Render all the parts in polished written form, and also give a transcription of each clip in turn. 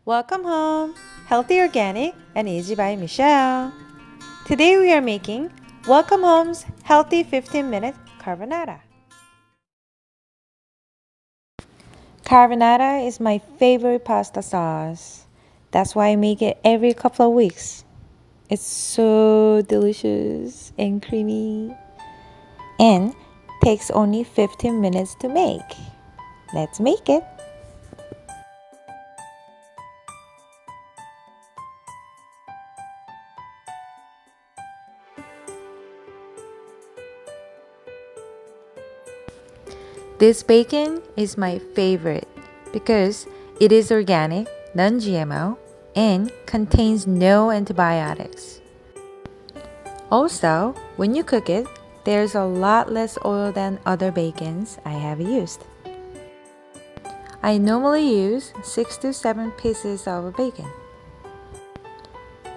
Welcome home! Healthy, organic, and easy by Michelle. Today we are making Welcome Home's healthy 15-minute carbonara. Carbonara is my favorite pasta sauce. That's why I make it every couple of weeks. It's so delicious and creamy and takes only 15 minutes to make. Let's make it! This bacon is my favorite because it is organic, non-GMO, and contains no antibiotics. Also, when you cook it, there's a lot less oil than other bacons I have used. I normally use 6 to 7 pieces of bacon.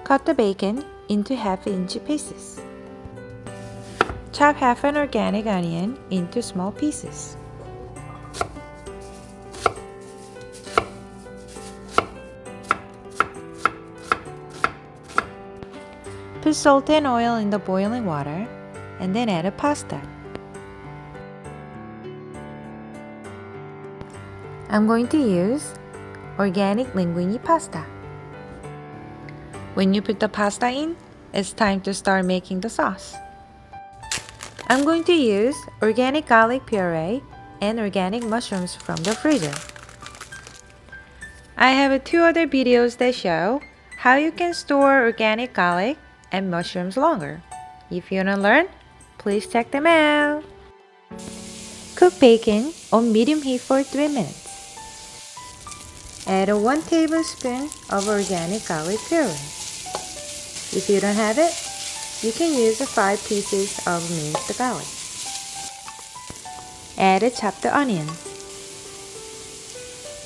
Cut the bacon into half-inch pieces. Chop half an organic onion into small pieces. Put salt and oil in the boiling water and then add a pasta. I'm going to use organic linguine pasta. When you put the pasta in, it's time to start making the sauce. I'm going to use organic garlic puree and organic mushrooms from the freezer. I have 2 other videos that show how you can store organic garlic and mushrooms longer. If you want to learn, please check them out. Cook bacon on medium heat for 3 minutes. Add 1 tablespoon of organic garlic puree. If you don't have it, you can use 5 pieces of minced garlic. Add chopped onion.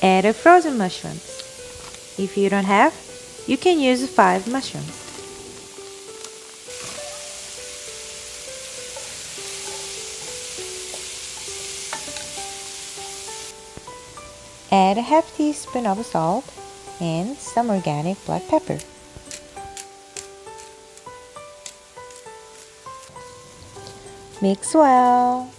Add frozen mushrooms. If you don't have, you can use 5 mushrooms. Add a half teaspoon of salt and some organic black pepper. Mix well.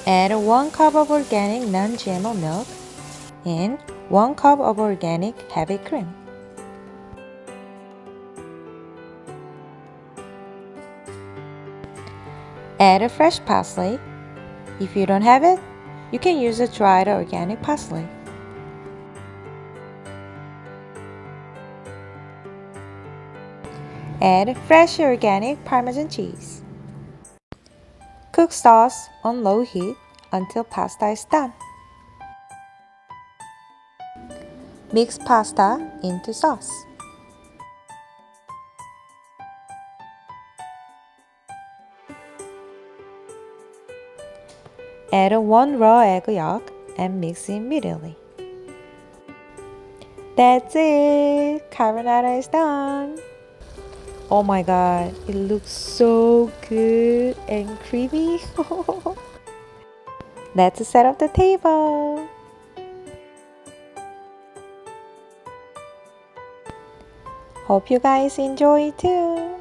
Add 1 cup of organic non-GMO milk and 1 cup of organic heavy cream. Add fresh parsley. If you don't have it, you can use a dried organic parsley. Add fresh organic Parmesan cheese. Cook sauce on low heat until pasta is done. Mix pasta into sauce. Add 1 raw egg yolk and mix immediately. That's it! Carbonara is done! Oh my god, it looks so good and creamy! Let's set up the table! Hope you guys enjoy too!